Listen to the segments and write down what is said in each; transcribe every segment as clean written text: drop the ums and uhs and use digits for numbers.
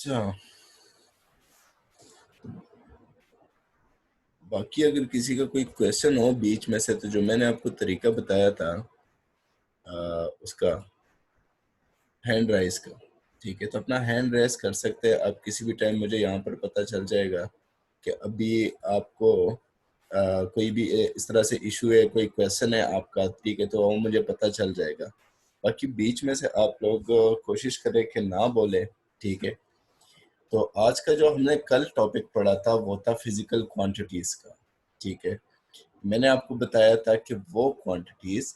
अच्छा, बाकी अगर किसी का कोई क्वेश्चन हो बीच में से, तो जो मैंने आपको तरीका बताया था उसका हैंड राइज का, ठीक है, तो अपना हैंड रेस कर सकते हैं आप किसी भी टाइम। मुझे यहाँ पर पता चल जाएगा कि अभी आपको कोई भी इस तरह से इशू है, कोई क्वेश्चन है आपका, ठीक है, तो वो मुझे पता चल जाएगा। बाकी बीच में से आप लोग कोशिश करें कि ना बोले, ठीक है। तो आज का जो हमने कल टॉपिक पढ़ा था वो था फिजिकल क्वांटिटीज का, ठीक है। मैंने आपको बताया था कि वो क्वांटिटीज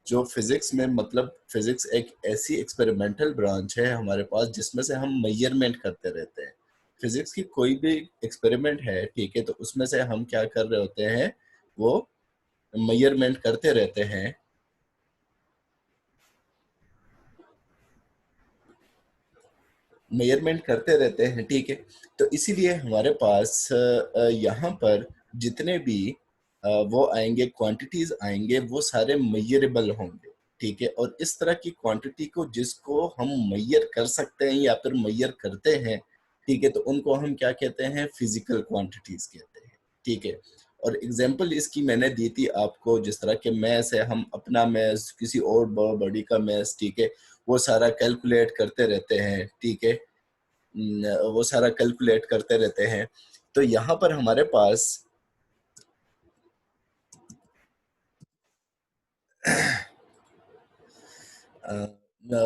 जो फिजिक्स में, मतलब फिजिक्स एक ऐसी एक्सपेरिमेंटल ब्रांच है हमारे पास जिसमें से हम मेजरमेंट करते रहते हैं। फिजिक्स की कोई भी एक्सपेरिमेंट है, ठीक है, तो उसमें से हम क्या कर रहे होते हैं, वो मेजरमेंट करते रहते हैं। मेजरमेंट करते रहते हैं, ठीक है। तो इसीलिए हमारे पास यहाँ पर जितने भी वो आएंगे, क्वांटिटीज आएंगे, वो सारे मेजरेबल होंगे, ठीक है। और इस तरह की क्वांटिटी को जिसको हम मेजर कर सकते हैं या फिर मेजर करते हैं, ठीक है, तो उनको हम क्या कहते हैं, फिजिकल क्वांटिटीज कहते हैं, ठीक है। और एग्जांपल इसकी मैंने दी थी आपको, जिस तरह के मैथ्स है, हम अपना मैथ्स, किसी और बॉडी का मैथ्स, ठीक है, वो सारा कैलकुलेट करते रहते हैं, ठीक है। वो सारा कैलकुलेट करते रहते हैं। तो यहाँ पर हमारे पास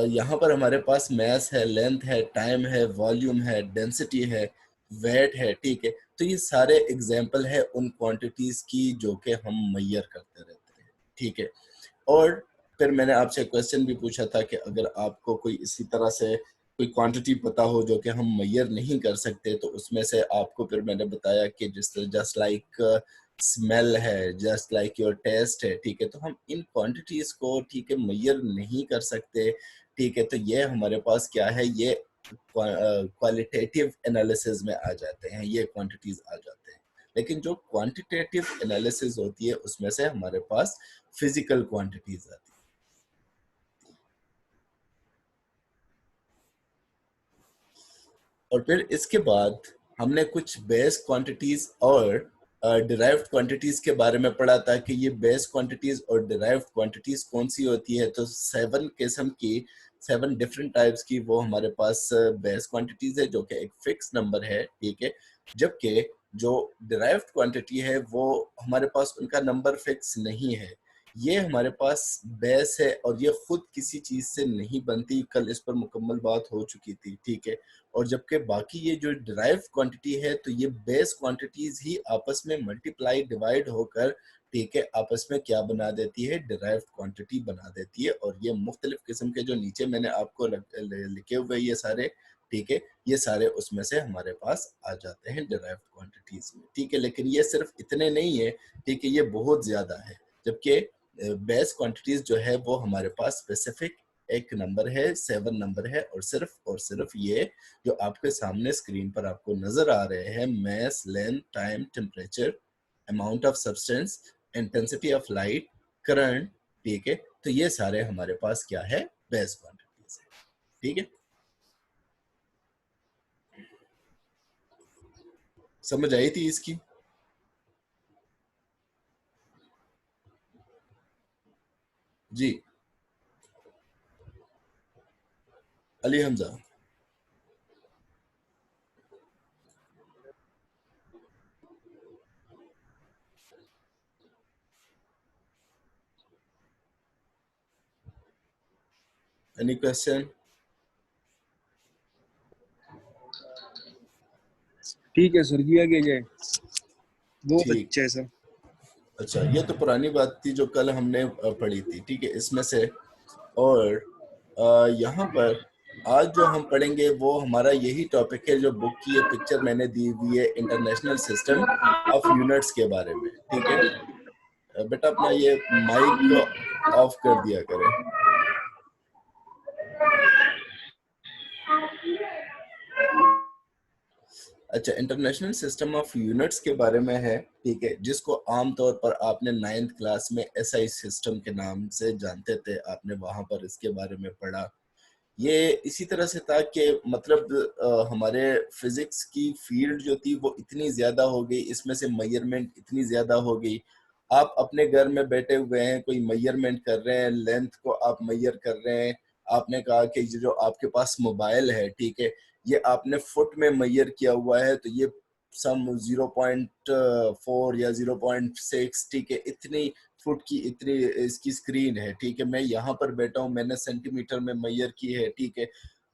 यहाँ पर हमारे पास मैस है, लेंथ है, टाइम है, वॉल्यूम है, डेंसिटी है, वेट है, ठीक है। तो ये सारे एग्जाम्पल है उन क्वांटिटीज की जो कि हम मेजर करते रहते हैं, ठीक है। और फिर मैंने आपसे क्वेश्चन भी पूछा था कि अगर आपको कोई इसी तरह से कोई क्वांटिटी पता हो जो कि हम मेजर नहीं कर सकते, तो उसमें से आपको फिर मैंने बताया कि जिस तरह जस्ट लाइक स्मेल है, जस्ट लाइक योर टेस्ट है, ठीक है, तो हम इन क्वांटिटीज को, ठीक है, मेजर नहीं कर सकते, ठीक है। तो ये हमारे पास क्या है, ये क्वालिटेटिव एनालिसिस में आ जाते हैं, ये क्वांटिटीज आ जाते हैं। लेकिन जो क्वांटिटेटिव एनालिसिस होती है उसमें से हमारे पास फिजिकल क्वांटिटीज आती है। और फिर इसके बाद हमने कुछ बेस क्वांटिटीज और डिराइव्ड क्वांटिटीज के बारे में पढ़ा था कि ये बेस क्वांटिटीज और डिराइव्ड क्वांटिटीज कौन सी होती है। तो 7 किस्म की, 7 डिफरेंट टाइप्स की वो हमारे पास बेस क्वांटिटीज है, जो कि एक फिक्स नंबर है, ठीक है। जबकि जो डिराइव्ड क्वांटिटी है वो हमारे पास उनका नंबर फिक्स नहीं है, ये हमारे पास बेस है और ये खुद किसी चीज से नहीं बनती। कल इस पर मुकम्मल बात हो चुकी थी, ठीक है। और जबकि बाकी ये जो डिराइव्ड क्वांटिटी है, तो ये बेस क्वांटिटीज ही आपस में मल्टीप्लाई, डिवाइड होकर, ठीक है, आपस में क्या बना देती है, डिराइव्ड क्वांटिटी बना देती है। और ये मुख्तलिफ किस्म के जो नीचे मैंने आपको लिखे हुए ये सारे, ठीक है, ये सारे उसमें से हमारे पास आ जाते हैं डिराइव्ड क्वांटिटीज में, ठीक है। लेकिन ये सिर्फ इतने नहीं है, ठीक है, ये बहुत ज्यादा है। जबकि बेस क्वांटिटीज जो है वो हमारे पास स्पेसिफिक एक नंबर है, 7 नंबर है, और सिर्फ ये जो आपके सामने स्क्रीन पर आपको नजर आ रहे हैं, mass, length, time, temperature, amount of substance, intensity of light, current, ठीक है। तो ये सारे हमारे पास क्या है, बेस क्वांटिटीज है, ठीक है। समझ आई थी इसकी? जी। अली हमजा। Any question? ठीक है सर, किया गया जाए। बहुत ठीक। अच्छा है सर। अच्छा, ये तो पुरानी बात थी जो कल हमने पढ़ी थी, ठीक है, इसमें से। और यहाँ पर आज जो हम पढ़ेंगे वो हमारा यही टॉपिक है, जो बुक की ये पिक्चर मैंने दी हुई है, इंटरनेशनल सिस्टम ऑफ यूनिट्स के बारे में, ठीक है। बेटा अपना ये माइक ऑफ कर दिया करें। अच्छा, इंटरनेशनल सिस्टम ऑफ यूनिट्स के बारे में है, ठीक है, जिसको आमतौर पर आपने 9th क्लास में एसआई सिस्टम के नाम से जानते थे, आपने वहां पर इसके बारे में पढ़ा। ये इसी तरह से था कि मतलब हमारे फिजिक्स की फील्ड जो थी वो इतनी ज्यादा हो गई, इसमें से मेजरमेंट इतनी ज्यादा हो गई। आप अपने घर में बैठे हुए हैं, कोई मेजरमेंट कर रहे हैं, लेंथ को आप मेजर कर रहे हैं। आपने कहा कि ये जो आपके पास मोबाइल है, ठीक है, ये आपने फुट में मेजर किया हुआ है, तो ये सम 0.4 या 0.6, ठीक है, इतनी फुट की इतनी इसकी स्क्रीन है, ठीक है। मैं यहाँ पर बैठा हूँ, मैंने सेंटीमीटर में मेजर की है, ठीक है।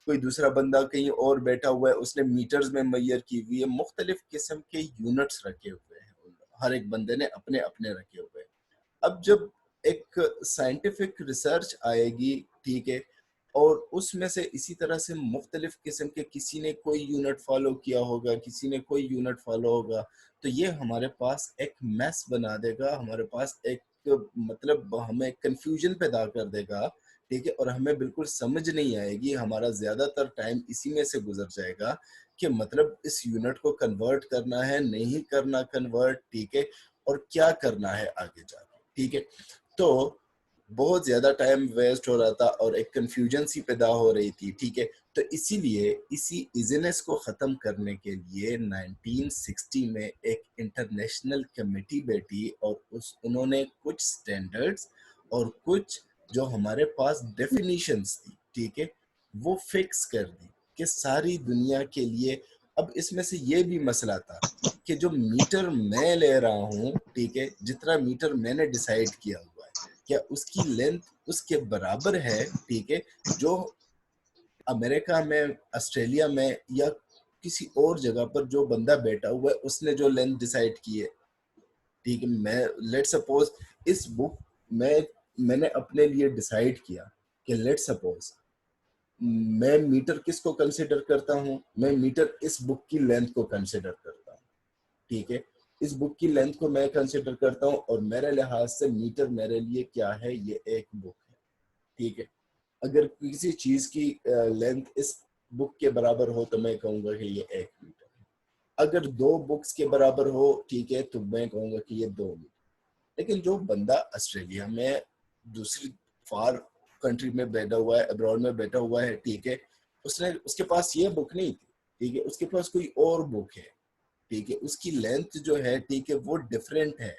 कोई दूसरा बंदा कहीं और बैठा हुआ है, उसने मीटर्स में मेजर की हुई है। मुख्तलिफ किस्म के यूनिट्स रखे हुए हैं, हर एक बंदे ने अपने अपने रखे हुए हैं। अब जब एक साइंटिफिक रिसर्च आएगी, ठीक है, और उसमें से इसी तरह से मुख्तलिफ किस्म के, किसी ने कोई यूनिट फॉलो किया होगा, किसी ने कोई यूनिट फॉलो होगा, तो ये हमारे पास एक मैस बना देगा, हमारे पास एक मतलब हमें कंफ्यूजन पैदा कर देगा, ठीक है। और हमें बिल्कुल समझ नहीं आएगी, हमारा ज्यादातर टाइम इसी में से गुजर जाएगा कि मतलब इस यूनिट को कन्वर्ट करना है, नहीं करना कन्वर्ट, ठीक है, और क्या करना है आगे जाके, ठीक है। तो बहुत ज्यादा टाइम वेस्ट हो रहा था और एक कंफ्यूजन सी पैदा हो रही थी, ठीक है। तो इसीलिए इसी इजीनेस को खत्म करने के लिए 1960 में एक इंटरनेशनल कमेटी बैठी और उन्होंने कुछ स्टैंडर्ड्स और कुछ जो हमारे पास डेफिनेशंस थी, ठीक है, वो फिक्स कर दी कि सारी दुनिया के लिए। अब इसमें से ये भी मसला था कि जो मीटर मैं ले रहा हूँ, ठीक है, जितना मीटर मैंने डिसाइड किया हुआ है, क्या उसकी लेंथ उसके बराबर है, ठीक है, जो अमेरिका में, ऑस्ट्रेलिया में या किसी और जगह पर जो बंदा बैठा हुआ है उसने जो लेंथ डिसाइड की है, ठीक है। मैं लेट सपोज इस बुक में मैंने अपने लिए डिसाइड किया कि लेट सपोज मैं मीटर किसको कंसिडर करता हूँ, मैं मीटर इस बुक की लेंथ को कंसिडर करता हूँ, ठीक है। इस बुक की लेंथ को मैं कंसिडर करता हूँ और मेरे लिहाज से मीटर मेरे लिए क्या है, ये एक बुक है, ठीक है। अगर किसी चीज की लेंथ इस बुक के बराबर हो तो मैं कहूंगा कि ये 1 मीटर है। अगर 2 बुक्स के बराबर हो, ठीक है, तो मैं कहूंगा कि ये 2 मीटर। लेकिन जो बंदा ऑस्ट्रेलिया में दूसरी फार कंट्री में बैठा हुआ है, अब्रॉड में बैठा हुआ है, ठीक है, उसने उसके पास ये बुक नहीं थी, ठीक है, उसके पास कोई और बुक है, ठीक है, उसकी लेंथ जो है, ठीक है, वो डिफरेंट है,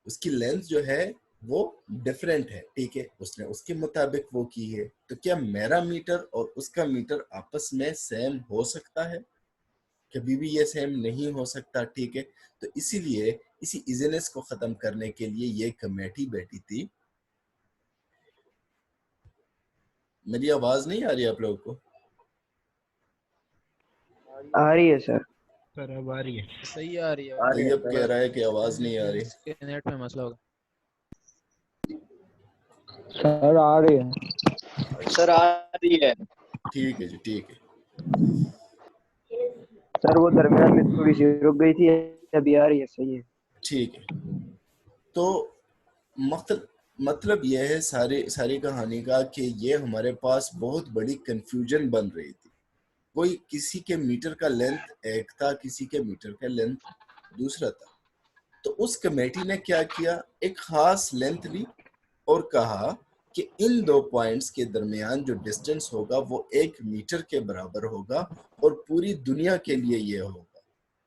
उसकी लेंथ जो है वो डिफरेंट है, ठीक है, उसने उसके मुताबिक वो की है। तो क्या मेरा मीटर और उसका मीटर आपस में सेम हो सकता है? कभी भी ये सेम नहीं हो सकता, ठीक है। तो इसीलिए इसी इजीनेस को खत्म करने के लिए ये कमेटी बैठी थी। मेरी आवाज नहीं आ रही आप लोगों को? आ रही है सर। सर अब आ रही है। सही आ रही है। तैयब कह रहा है कि आवाज नहीं आ रही। इसके नेट में मसला होगा। सर आ रही है। सर आ रही है। ठीक है जी, ठीक है। सर वो दरमियान में थोड़ी सी रुक गई थी, अभी आ रही है, सही है। ठीक है। तो मतलब यह है सारी सारी कहानी का कि ये हमारे पास बहुत बड़ी कंफ्यूजन बन रही थी। कोई किसी के मीटर का लेंथ एक था, किसी के मीटर का लेंथ दूसरा था। तो उस कमेटी ने क्या किया, एक खास लेंथ ली और कहा कि इन 2 पॉइंट्स के दरमियान जो डिस्टेंस होगा वो 1 मीटर के बराबर होगा और पूरी दुनिया के लिए ये होगा।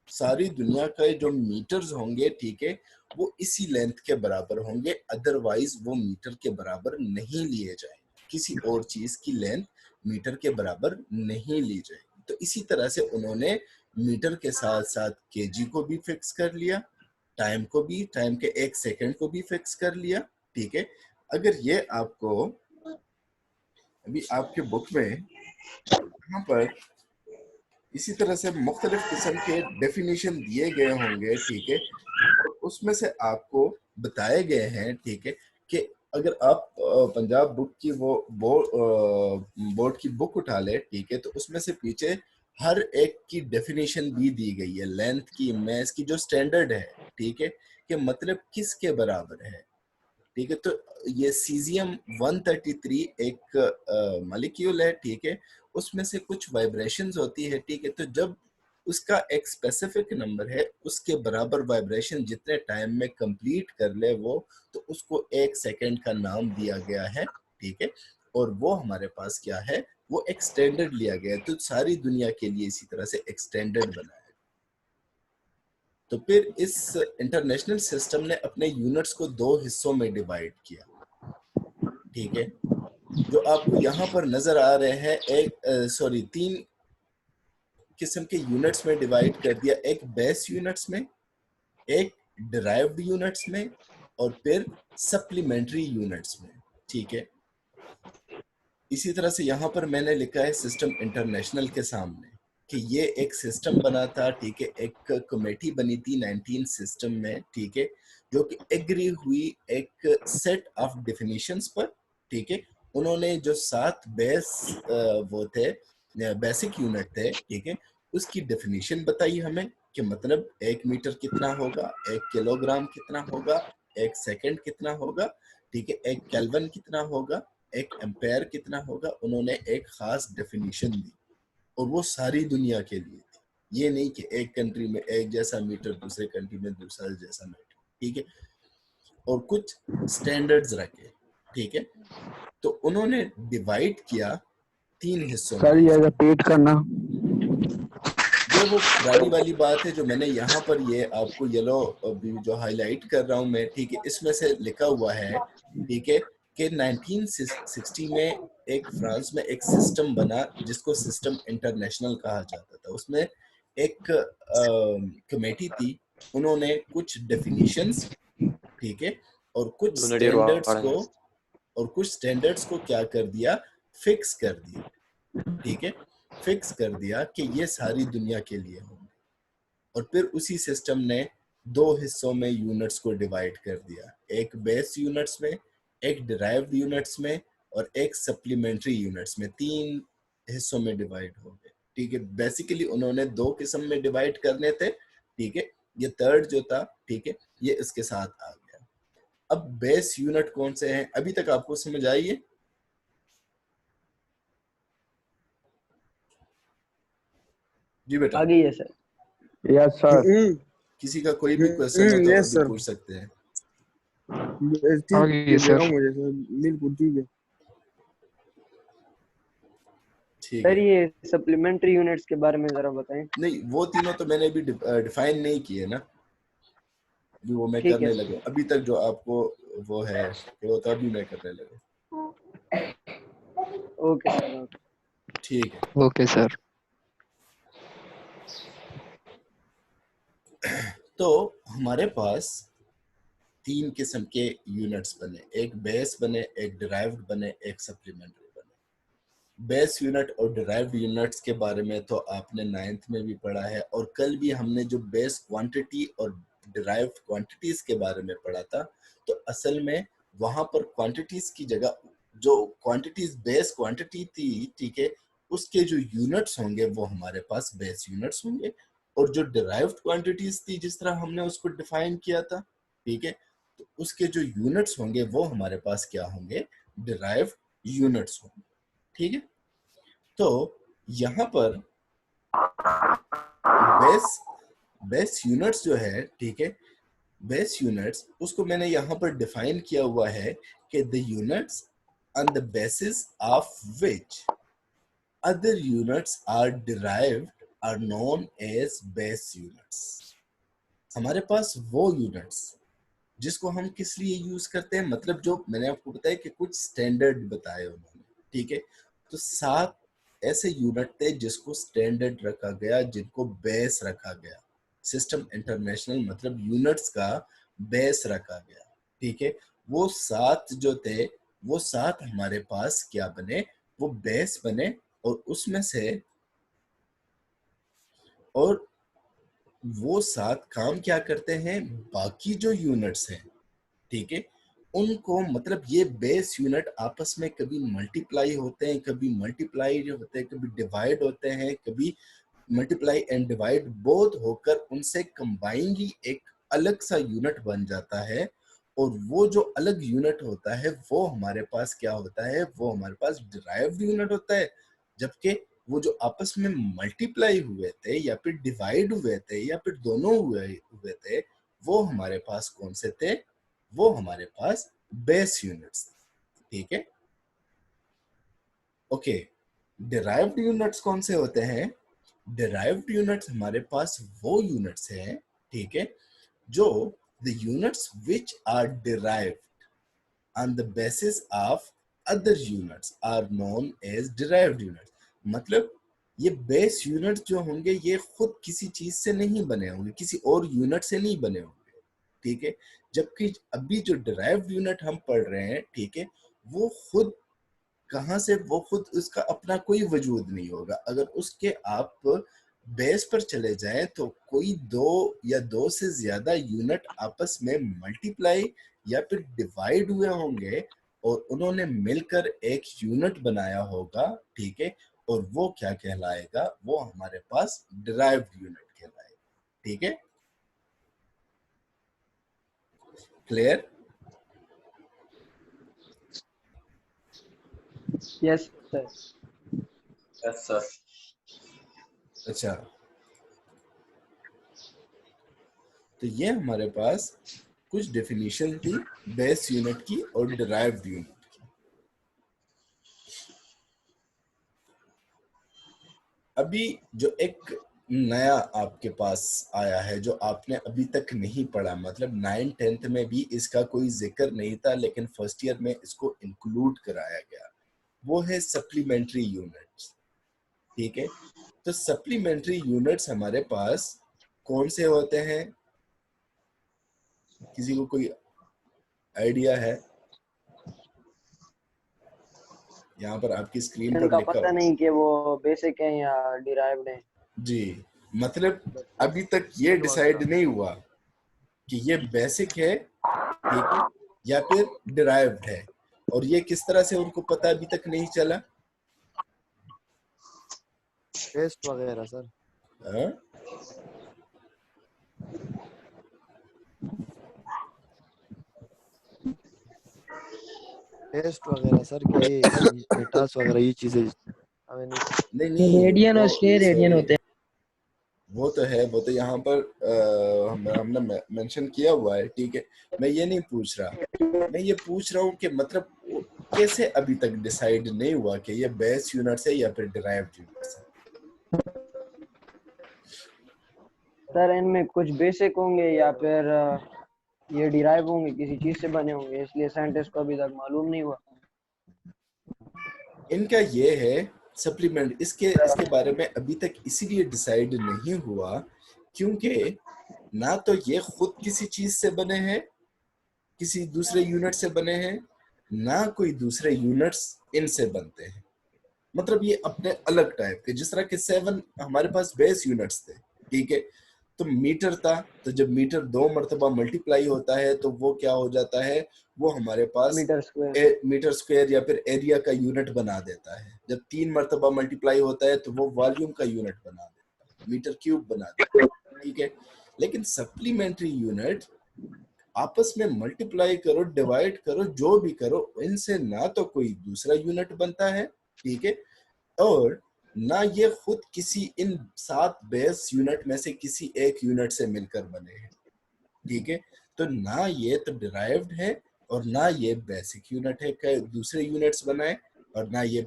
सारी दुनिया के जो मीटर्स होंगे, ठीक है, वो इसी लेंथ के बराबर होंगे, अदरवाइज वो मीटर के बराबर नहीं लिए जाएंगे। किसी और चीज की लेंथ मीटर के बराबर नहीं ली जाएगी। तो इसी तरह से उन्होंने मीटर के साथ साथ केजी को भी फिक्स कर लिया, टाइम को भी, टाइम के 1 सेकंड को भी फिक्स कर लिया, ठीक है। अगर ये आपको अभी आपके बुक में यहाँ पर इसी तरह से मुख्तलिफ किस्म के डेफिनेशन दिए गए होंगे, ठीक है, और उसमें से आपको बताए गए हैं, ठीक है, कि अगर आप पंजाब बुक की वो बोर्ड की बुक उठा ले, ठीक है, तो उसमें से पीछे हर एक की डेफिनेशन भी दी गई है, लेंथ की, मैथ की जो स्टैंडर्ड है, ठीक है, कि मतलब किसके बराबर है, ठीक है। तो ये सीजियम 133 एक मॉलिक्यूल है, ठीक है, उसमें से कुछ वाइब्रेशंस होती है, ठीक है। तो जब उसका एक स्पेसिफिक नंबर है, उसके बराबर वाइब्रेशन जितने टाइम में कंप्लीट कर ले वो, तो उसको 1 सेकंड का नाम दिया गया है, ठीक है। और वो हमारे पास क्या है, वो एक स्टैंडर्ड लिया गया है, तो सारी दुनिया के लिए इसी तरह से एक स्टैंडर्ड बनाया है। तो फिर इस इंटरनेशनल सिस्टम ने अपने यूनिट्स को दो हिस्सों में डिवाइड किया, ठीक है। जो आपको यहाँ पर नजर आ रहे हैं, तीन किस्म के यूनिट्स में डिवाइड कर दिया, एक बेस यूनिट्स में, एक डिराइव्ड यूनिट्स में, और फिर सप्लीमेंट्री यूनिट्स में, ठीक है। इसी तरह से यहाँ पर मैंने लिखा है सिस्टम इंटरनेशनल के सामने कि ये एक सिस्टम बना था, ठीक है, एक कमेटी बनी थी 19 सिस्टम में, ठीक है, जो कि एग्री हुई एक सेट ऑफ डेफिनेशंस पर, ठीक है। उन्होंने जो 7 वो थे, बेसिक यूनिट थे, ठीक है, उसकी डेफिनेशन बताई हमें कि मतलब 1 मीटर कितना होगा, 1 किलोग्राम कितना होगा, 1 सेकंड कितना होगा, ठीक है, 1 केल्विन कितना होगा, 1 एम्पेयर कितना होगा। उन्होंने एक खास डेफिनेशन दी और वो सारी दुनिया के लिए थी। ये नहीं कि एक कंट्री में एक जैसा मीटर, दूसरे कंट्री में दूसरा जैसा मीटर, ठीक है। और कुछ स्टैंडर्ड्स रखे, ठीक है। तो उन्होंने डिवाइड किया 3 हिस्सों में। सर ये रिपीट करना। ये वो पुरानी वाली बात है जो मैंने यहाँ पर ये आपको येलो जो हाईलाइट कर रहा हूँ मैं, ठीक है, इसमें से लिखा हुआ है, ठीक है, कि 1960 में एक फ्रांस में एक सिस्टम बना जिसको सिस्टम इंटरनेशनल कहा जाता था। उसमें एक कमेटी थी, उन्होंने कुछ डेफिनेशंस, ठीक है, और कुछ स्टैंडर्ड्स को क्या कर दिया, फिक्स कर दिया, ठीक है, फिक्स कर दिया कि ये सारी दुनिया के लिए होंगे। और फिर उसी सिस्टम ने 2 हिस्सों में यूनिट्स को डिवाइड कर दिया, एक बेस यूनिट्स में, एक डिराइव्ड यूनिट्स में, और एक सप्लीमेंट्री यूनिट्स में। 3 हिस्सों में डिवाइड हो गए, ठीक है। बेसिकली उन्होंने 2 किस्म में डिवाइड करने थे, ठीक है। ये थर्ड जो था, ठीक है, ये इसके साथ आ गया। अब बेस यूनिट कौन से हैं, अभी तक आपको समझ आई है? जी बेटा। आ गई है सर। Yes sir. किसी का कोई भी क्वेश्चन हो तो यस अभी सर, पूछ सकते हैं। ठीक है सर, मुझे सर बिल्कुल ठीक है। ठीक सर है। ये सप्लीमेंट्री यूनिट्स के बारे में जरा बताएं। नहीं, वो तीनों तो मैंने अभी डिफाइन नहीं किए ना, अभी वो मैं ठीक है करने सर। लगा। अभी तक जो आपको वो है वो तो अभी मैं करने लगा। Okay sir, okay. ठीक है। Okay sir. तो हमारे पास 3 किस्म के यूनिट्स बने, एक बेस बने, एक डिराइव्ड बने, एक सप्लीमेंट्री बने। बेस यूनिट और डिराइव्ड यूनिट्स के बारे में तो आपने 9th में भी पढ़ा है, और कल भी हमने जो बेस क्वांटिटी और डिराइव्ड क्वांटिटीज के बारे में पढ़ा था। तो असल में वहां पर क्वांटिटीज की जगह जो क्वांटिटीज बेस क्वांटिटी थी, ठीक है, उसके जो यूनिट्स होंगे वो हमारे पास बेस यूनिट्स होंगे, और जो डिराइव्ड क्वांटिटीज थी जिस तरह हमने उसको डिफाइन किया था, ठीक है, तो उसके जो यूनिट्स होंगे वो हमारे पास क्या होंगे, डिराइव्ड यूनिट्स होंगे, ठीक है। तो यहाँ पर बेस बेस यूनिट्स जो है, ठीक है, बेस यूनिट्स उसको मैंने यहाँ पर डिफाइन किया हुआ है कि the units on the basis of which other units are derived are known as base units। हमारे पास वो यूनिट्स जिसको हम किस लिए यूज करते हैं, मतलब जो मैंने आपको बताया कि कुछ स्टैंडर्ड बताए उन्होंने, ठीक है। तो 7 ऐसे यूनिट थे जिसको स्टैंडर्ड रखा गया, जिनको बेस रखा गया। सिस्टम इंटरनेशनल मतलब यूनिट्स का बेस रखा गया, ठीक है। वो 7 जो थे, वो 7 हमारे पास क्या बने, वो बेस बने, और उसमें से और वो 7 काम क्या करते हैं, बाकी जो यूनिट्स हैं, ठीक है, उनको मतलब ये बेस यूनिट आपस में कभी मल्टीप्लाई होते हैं, कभी मल्टीप्लाई होते हैं, कभी डिवाइड होते हैं, कभी मल्टीप्लाई एंड डिवाइड बोथ होकर उनसे कंबाइनली एक अलग सा यूनिट बन जाता है। और वो जो अलग यूनिट होता है वो हमारे पास क्या होता है, वो हमारे पास डिराइव्ड यूनिट होता है। जबकि वो जो आपस में मल्टीप्लाई हुए थे या फिर डिवाइड हुए थे या फिर दोनों हुए थे, वो हमारे पास कौन से थे, वो हमारे पास बेस यूनिट्स, ठीक है। ओके, डिराइव्ड यूनिट्स कौन से होते हैं? डिराइव्ड यूनिट्स हमारे पास वो यूनिट्स हैं, ठीक है, जो the units which are derived on the basis of other units are known as derived units. मतलब ये बेस यूनिट जो होंगे ये खुद किसी चीज से नहीं बने होंगे, किसी और यूनिट से नहीं बने होंगे, ठीक है, जबकि अभी जो डिराइव्ड यूनिट हम पढ़ रहे हैं, ठीक है, वो खुद कहाँ से, वो खुद उसका अपना कोई वजूद नहीं होगा। अगर उसके आप बेस पर चले जाएं तो कोई दो या दो से ज्यादा यूनिट आपस में मल्टीप्लाई या फिर डिवाइड हुए होंगे और उन्होंने मिलकर एक यूनिट बनाया होगा, ठीक है, और वो क्या कहलाएगा? वो हमारे पास डिराइव्ड यूनिट कहलाएगा, ठीक है, clear? Yes sir. Yes sir. अच्छा, तो ये हमारे पास कुछ डेफिनेशन थी बेस यूनिट की और डिराइव्ड यूनिट की। अभी जो एक नया आपके पास आया है जो आपने अभी तक नहीं पढ़ा, मतलब 9th-10th में भी इसका कोई जिक्र नहीं था लेकिन फर्स्ट ईयर में इसको इंक्लूड कराया गया, वो है सप्लीमेंट्री यूनिट्स, ठीक है। तो सप्लीमेंट्री यूनिट्स हमारे पास कौन से होते हैं? किसी को कोई आइडिया है? यहाँ पर आपकी स्क्रीन पर इनका लिखा पता हुआ नहीं कि वो बेसिक है या डिराइव्ड है। जी, मतलब अभी तक ये डिसाइड नहीं हुआ कि ये बेसिक है, ठीक है, या फिर डिराइव्ड है, और ये किस तरह से उनको पता अभी तक नहीं चला। टेस्ट वगैरह सर। हाँ? टेस्ट वगैरह सर, क्या ये मेटास वगैरह ये चीजें हमें नहीं। नहीं, रेडियन और स्टे रेडियन होते हैं। वो तो है, वो तो यहाँ पर हमने मेंशन किया हुआ है, ठीक है, मैं ये नहीं पूछ रहा, मैं ये पूछ रहा हूँ कि मतलब कैसे अभी तक डिसाइड नहीं हुआ कि ये बेस यूनिट्स है या फिर डिराइव्ड यूनिट्स है। सर इनमें कुछ बेसिक होंगे या फिर ये डिराइव होंगे, किसी चीज से बने होंगे, इसलिए साइंटिस्ट को अभी तक मालूम नहीं हुआ। इनका ये है सप्लीमेंट, इसके बारे में अभी तक इसीलिए डिसाइड नहीं हुआ क्योंकि ना तो ये खुद किसी चीज से बने हैं, किसी दूसरे यूनिट से बने हैं, ना कोई दूसरे यूनिट्स इनसे बनते हैं, मतलब ये अपने अलग टाइप के, जिस तरह के 7 हमारे पास बेस यूनिट्स थे, ठीक है, तो मीटर था, तो जब मीटर 2 मरतबा मल्टीप्लाई होता है तो वो क्या हो जाता है, वो हमारे पास मीटर स्क्वायर। मीटर स्क्वायर या फिर एरिया का यूनिट बना देता है। जब 3 मरतबा मल्टीप्लाई होता है तो वो वॉल्यूम का यूनिट बना देता है, मीटर क्यूब बना देता है, ठीक है। लेकिन सप्लीमेंट्री यूनिट आपस में मल्टीप्लाई करो, डिवाइड करो, जो भी करो, इनसे ना तो कोई दूसरा यूनिट बनता है, ठीक है, और ना ये खुद किसी इन 7 बेस यूनिट में से किसी एक यूनिट से मिलकर बने हैं, ठीक है। तो ना ये तो डिराइव्ड है और ना ये बेसिक यूनिट है कि दूसरे यूनिट्स बनाए, और ना ये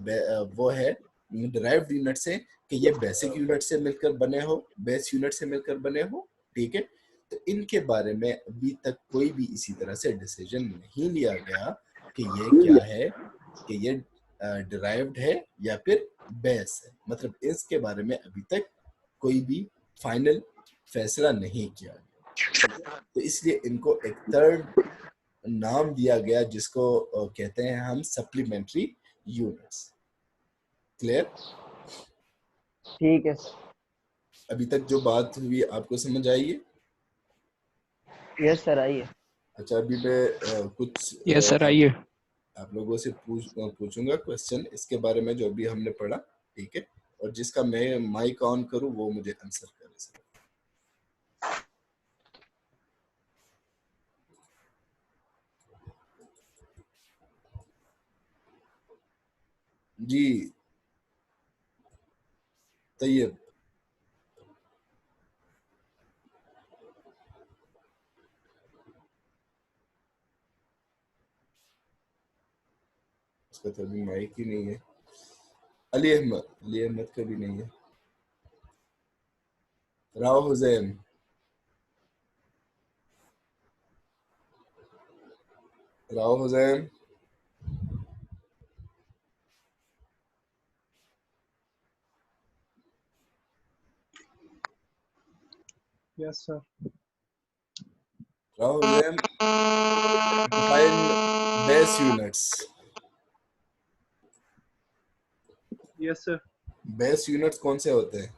वो है डिराइव्ड यूनिट से कि ये बेसिक यूनिट से मिलकर बने हो, बेस यूनिट से मिलकर बने हो, ठीक है। तो इनके बारे में अभी तक कोई भी इसी तरह से डिसीजन नहीं लिया गया कि ये क्या है, कि ये डिराइव्ड है या फिर बेस है, मतलब इसके बारे में अभी तक कोई भी फाइनल फैसला नहीं किया गया। तो इसलिए इनको एक थर्ड नाम दिया गया जिसको कहते हैं हम सप्लीमेंट्री यूनिट्स। क्लियर? ठीक है। अभी तक जो बात हुई आपको समझ आई है? यस सर, आइए। अच्छा, अभी मैं कुछ यस सर, आइए। आप लोगों से पूछूंगा क्वेश्चन इसके बारे में जो अभी हमने पढ़ा, ठीक है, और जिसका मैं माइक ऑन करूं वो मुझे आंसर करे सर। जी तैयब, उसका तो अभी माइक ही नहीं है। अली अहमद का भी नहीं है। Rao Hussain, Rao Hussain, yes sir. Rao Hussain, define base units. Yes sir. Base units कौन से होते हैं?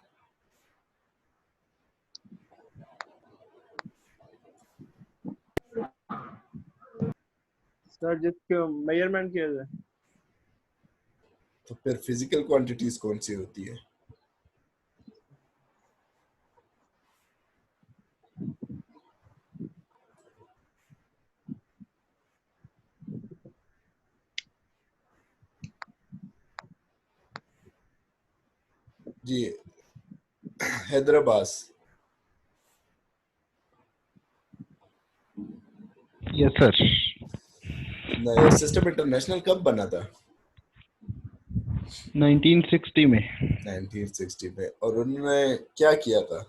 सर जिसके मेजरमेंट किया जाए। तो फिर फिजिकल क्वांटिटीज कौन सी होती है? जी, Hyderabad. Yes sir. System international कब बना था? 1960 में। 1960 में। और उन्होंने क्या किया था?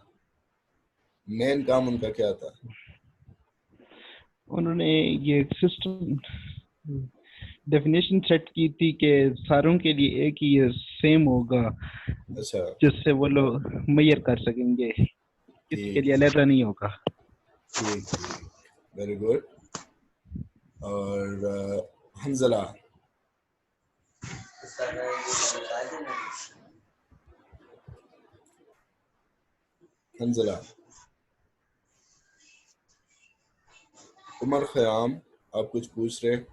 मेन काम उनका क्या था? उन्होंने ये सिस्टम डेफिनेशन सेट की थी कि सारों के लिए एक ही सेम होगा, अच्छा, जिससे वो लोग मेजर कर सकेंगे, किसी के ठीक लिए अलग नहीं होगा। ठीक ठीक, वेरी गुड। और हंजला। हंजला, उमर खयाम, आप कुछ पूछ रहे हैं?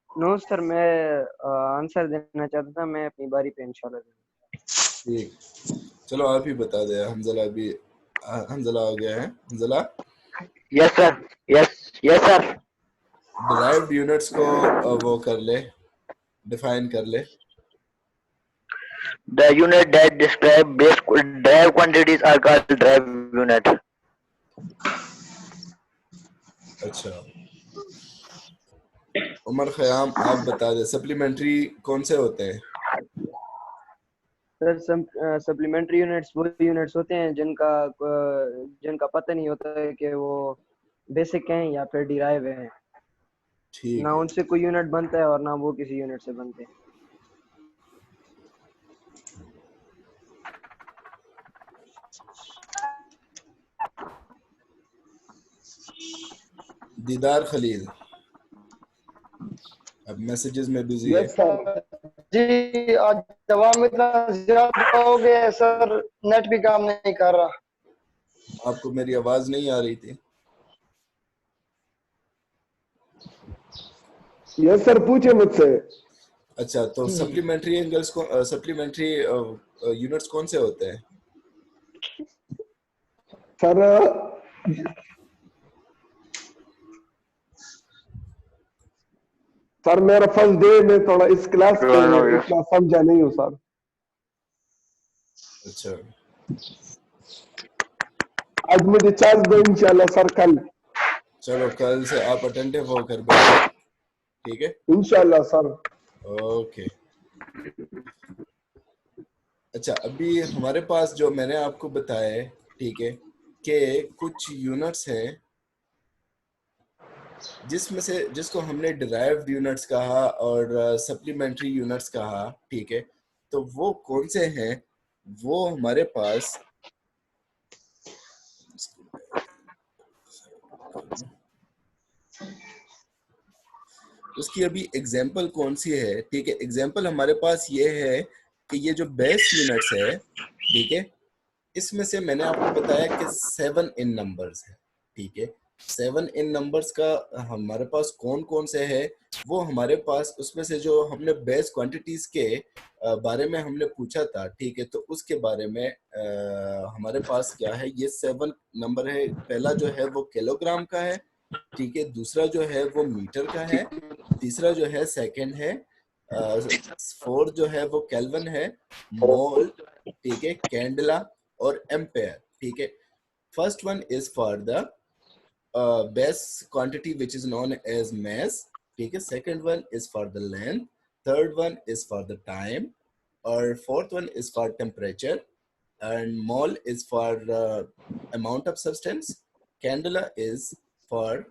नो सर, मैं आंसर देना चाहता था, मैं अपनी बारी पे इंशाल्लाह दूंगा। ठीक, चलो आप ही बता दे। हंजला भी, हंजला आ गया है। Hanzala, yes sir. Yes sir. Derived units को वो कर ले, डिफाइन कर ले। The unit that describe base drive quantities are called drive unit. अच्छा, उमर खयाम आप बता दे, सप्लीमेंट्री कौन से होते हैं? सर सप्लीमेंट्री यूनिट्स वो यूनिट्स होते हैं जिनका पता नहीं होता है कि वो बेसिक हैं या फिर डिराइव हैं। ठीक ना है। उनसे कोई यूनिट बनता है और ना वो किसी यूनिट से बनते हैं। दीदार खलील, अब मैसेजेस में बिजी है। यस सर जी। आज जवाब इतना ज्यादा हो गया है सर, नेट भी काम नहीं कर रहा। आपको मेरी आवाज नहीं आ रही थी? यस सर, पूछे मुझसे। अच्छा, तो सप्लीमेंट्री एंगल्स को, सप्लीमेंट्री यूनिट्स कौन से होते हैं? सर सर मेरा फर्स्ट डे में थोड़ा इस क्लास पे इतना समझा नहीं हूँ सर। अच्छा, आज मुझे चांस दो इंशाल्लाह सर, कल। चलो कल से आप अटेंटिव होकर बैठो, ठीक है? इंशाल्लाह सर। ओके। अच्छा, अभी हमारे पास जो मैंने आपको बताया है, ठीक है, कि कुछ यूनिट्स हैं जिसमें से जिसको हमने डिराइव्ड यूनिट्स कहा और सप्लीमेंट्री यूनिट्स कहा, ठीक है? तो वो कौन से हैं? वो हमारे पास उसकी अभी एग्जांपल कौन सी है, ठीक है? एग्जांपल हमारे पास ये है कि ये जो बेस यूनिट्स है, ठीक है, इसमें से मैंने आपको बताया कि 7 इन नंबर्स है, ठीक है? 7 इन नंबर्स का हमारे पास कौन कौन से है, वो हमारे पास उसमें से जो हमने बेस क्वांटिटीज के बारे में हमने पूछा था, ठीक है? तो उसके बारे में हमारे पास क्या है, ये 7 नंबर है। पहला जो है वो किलोग्राम का है, ठीक है? दूसरा जो है वो मीटर का है, तीसरा जो है सेकंड है, फोर्थ जो है वो केल्विन है, मोल, ठीक है, कैंडला और एम्पेयर, ठीक है? First one is for the base quantity which is known as mass, ठीक है, second one is for the length, third one is for the time, और fourth one is for temperature, and mole is for amount of substance, candela is for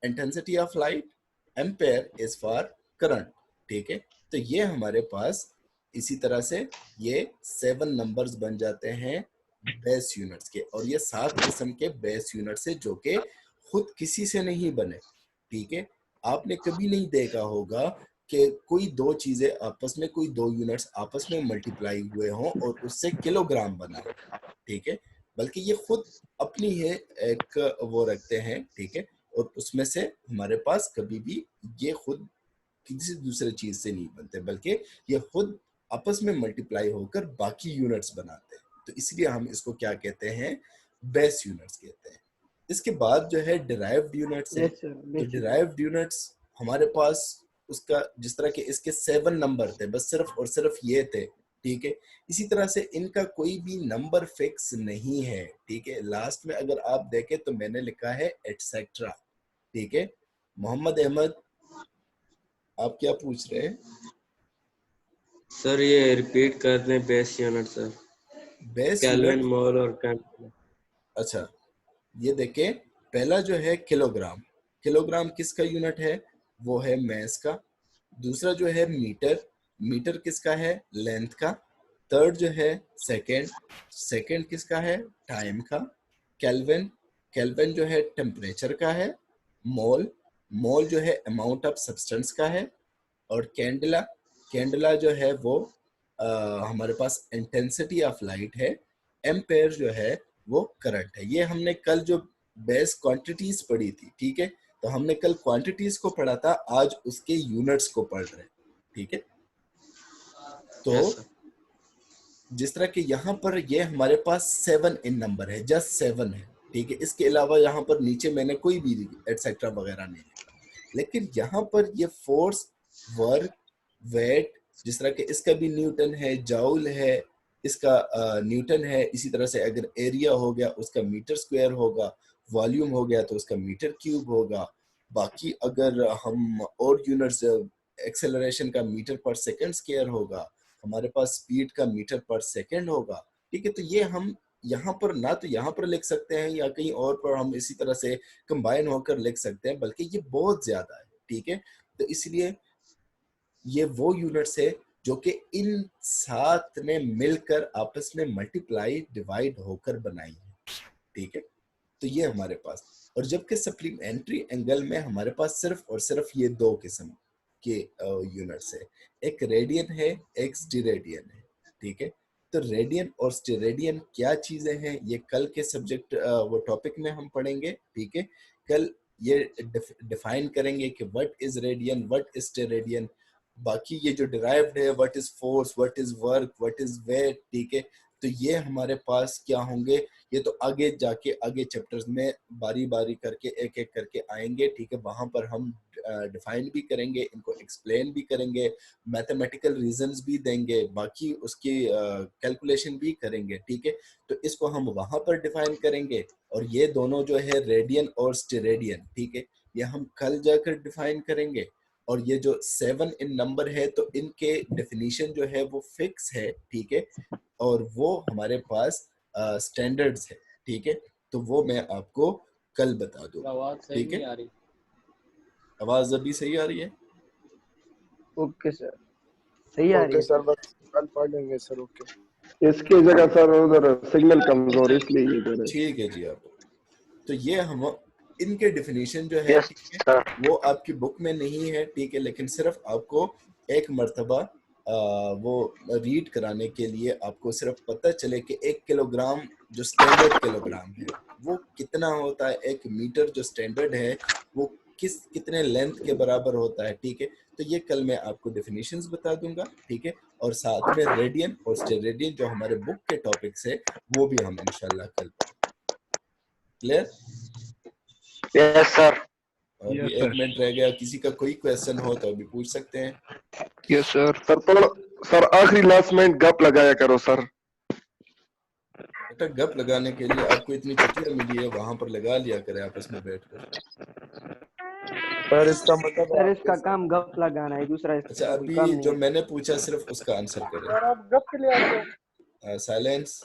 intensity of light, ampere is for current. ठीक है, तो ये हमारे पास इसी तरह से ये 7 नंबर्स बन जाते हैं बेस यूनिट्स के, और ये 7 किस्म के बेस यूनिट्स है जो कि खुद किसी से नहीं बने। ठीक है, आपने कभी नहीं देखा होगा कि कोई दो चीजें आपस में, कोई दो यूनिट्स आपस में मल्टीप्लाई हुए हों और उससे किलोग्राम बना हो। ठीक है, बल्कि ये खुद अपनी है एक वो रखते हैं। ठीक है, और उसमें से हमारे पास कभी भी ये खुद किसी दूसरे चीज से नहीं बनते, बल्कि ये खुद आपस में मल्टीप्लाई होकर बाकी यूनिट्स बनाते हैं। तो इसलिए हम इसको क्या कहते हैं, बेस यूनिट्स कहते हैं। इसके बाद जो है डिराइव्ड यूनिट्स है। Yes, sir. तो डिराइव्ड यूनिट्स हमारे पास उसका जिस तरह के इसके 7 नंबर थे, बस सिर्फ और सिर्फ ये थे। ठीक है, इसी तरह से इनका कोई भी नंबर फिक्स नहीं है। ठीक है, लास्ट में अगर आप देखें तो मैंने लिखा है एटसेट्रा। ठीक है, मोहम्मद अहमद आप क्या पूछ रहे हैं? सर ये रिपीट कर दें base unit sir, base kelvin, unit. Mole और कैंडेला। अच्छा, ये देखें, पहला जो है किलोग्राम। किलोग्राम किसका यूनिट है? वो है मैस का। दूसरा जो है मीटर। मीटर किसका है? लेंथ का। थर्ड जो है सेकंड। सेकंड किसका है? टाइम का। केल्विन। केल्विन जो है टेम्परेचर का है। मोल। मोल जो है अमाउंट ऑफ सब्सटेंस का है। और कैंडेला। कैंडेला जो है वो हमारे पास इंटेंसिटी ऑफ लाइट है। एम्पेयर जो है वो करंट है। ये हमने कल जो बेस क्वांटिटीज पढ़ी थी। ठीक है, तो हमने कल क्वांटिटीज को पढ़ा था, आज उसके यूनिट्स को पढ़ रहे हैं। ठीक है, तो Yes, sir. जिस तरह के यहाँ पर ये हमारे पास 7 इन नंबर है, जस्ट 7 है। ठीक है, इसके अलावा यहाँ पर नीचे मैंने कोई भी एटसेट्रा वगैरह नहीं लिखा, लेकिन यहाँ पर ये फोर्स, वर्क, वेट, जिस तरह के इसका भी न्यूटन है, जाउल है, इसका न्यूटन है। इसी तरह से अगर एरिया हो गया उसका मीटर स्क्वायर होगा, वॉल्यूम हो गया तो उसका मीटर क्यूब होगा। बाकी अगर हम और यूनिट्स, एक्सेलरेशन का मीटर पर सेकंड स्क्वायर होगा, हमारे पास स्पीड का मीटर पर सेकंड होगा। ठीक है, तो ये हम यहाँ पर ना तो यहाँ पर लिख सकते हैं या कहीं और पर हम इसी तरह से कंबाइन होकर लिख सकते हैं, बल्कि ये बहुत ज्यादा है। ठीक है, तो इसलिए ये वो यूनिट्स है जो कि इन 7 ने मिलकर आपस में मल्टीप्लाई, डिवाइड होकर बनाई है। ठीक है, तो ये हमारे पास, और जबकि सप्लीमेंट्री एंगल में हमारे पास सिर्फ और सिर्फ ये 2 किस्म के यूनिट्स है, एक रेडियन है, एक स्टेरेडियन है। ठीक है, तो रेडियन और स्टेरेडियन क्या चीजें हैं, ये कल के सब्जेक्ट वो टॉपिक में हम पढ़ेंगे। ठीक है, कल ये डिफाइन करेंगे कि what is radian, what is steradian. बाकी ये जो डिराइव्ड है, what is force, what is work, what is weight. ठीक है, तो ये हमारे पास क्या होंगे, ये तो आगे जाके आगे चैप्टर्स में बारी बारी करके एक एक करके आएंगे। ठीक है, वहां पर हम डिफाइन भी करेंगे, इनको एक्सप्लेन भी करेंगे, मैथमेटिकल रीजंस भी देंगे, बाकी उसकी कैलकुलेशन भी करेंगे। ठीक है, तो इसको हम वहां पर डिफाइन करेंगे। और ये दोनों जो है रेडियन और स्टेरेडियन, ठीक है, ये हम कल जाकर डिफाइन करेंगे। और ये जो 7 इन नंबर है, तो इनके डेफिनेशन जो है वो फिक्स है। ठीक है, और वो हमारे पास स्टैंडर्ड्स है। ठीक है, तो वो मैं आपको कल बता दूंगा। आवाज सही ठीक है, नहीं आ रही। आवाज अभी सही आ रही है? ओके सर, सही आ रही ओके है सर, सर। बस कल पढ़ लेंगे सर। ओके। इसकी जगह सर उधर सिग्नल कमजोर, इसलिए ये कर रहे हैं। ठीक है जी। आप तो ये हम इनके डेफिनेशन जो है, Yes, ठीक है, sir. वो आपकी बुक में नहीं है। ठीक है, लेकिन सिर्फ आपको एक मर्तबा वो रीड कराने के लिए आपको सिर्फ पता चले कि 1 किलोग्राम जो स्टैंडर्ड किलोग्राम है वो कितना होता है, 1 मीटर जो स्टैंडर्ड है वो कितने लेंथ के बराबर होता है। ठीक है, तो ये कल मैं आपको डेफिनेशंस बता दूंगा। ठीक है, और साथ में रेडियन और स्टेरेडियन जो हमारे बुक के टॉपिक्स है वो भी हम इंशाल्लाह कल पढ़ेंगे। क्लियर? Yes, sir. अभी Yes, 1 sir. मिनट रह गया, किसी का कोई क्वेश्चन हो तो अभी पूछ सकते हैं। Yes, sir. सर थोड़ा, सर आखिरी लास्ट में गप लगाया करो सर। बेटा, गप लगाने के लिए आपको इतनी छुट्टियां मिली है, वहां पर लगा लिया करें आपस में बैठकर। सर इसका मतलब सर इसका काम गप लगाना है, दूसरा अच्छा, इसका कोई अभी काम नहीं जो है। मैंने पूछा सिर्फ उसका आंसर करें। सर आप गप के लिए आते हो। साइलेंस।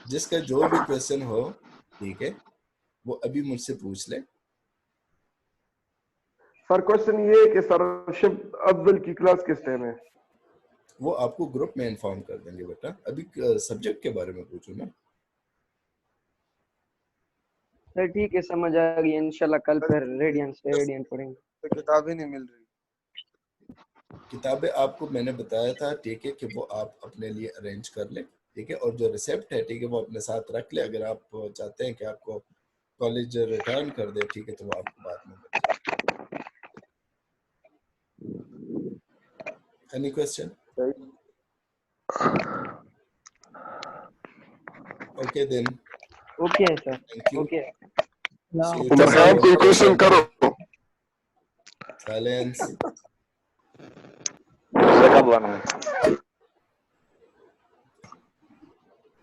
जिसका जो भी क्वेश्चन हो, ठीक है, वो अभी मुझसे पूछ ले। सर क्वेश्चन ये है कि सर शिफ्ट अफजल की क्लास किस टाइम है? वो आपको ग्रुप में इन्फॉर्म कर देंगे बेटा। अभी सब्जेक्ट के बारे में पूछो ना। सर ठीक है, समझ आ गई। इंशाल्लाह कल फिर रेडियंस पढ़ेंगे। तो किताबें नहीं मिल रही। किताबें आपको मैंने बताया था, ठीक है, कि वो आप अपने लिए अरेंज कर ले, ठीक है, और जो रिसेप्ट है, ठीक है, वो अपने साथ रख ले। अगर आप चाहते हैं कि आपको कॉलेज रिटर्न कर दे, ठीक है, तो वो आपको बाद में बताए। Any question? Okay then. Okay sir, thank you. Okay. Umar Khan कोई क्वेश्चन करो। साइलेंस।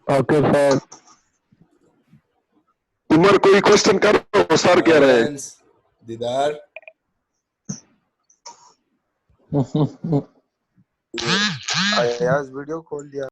Okay sir. उमर कोई क्वेश्चन करो, सर कह रहे हैं। दीदार। अयाज वीडियो खोल दिया।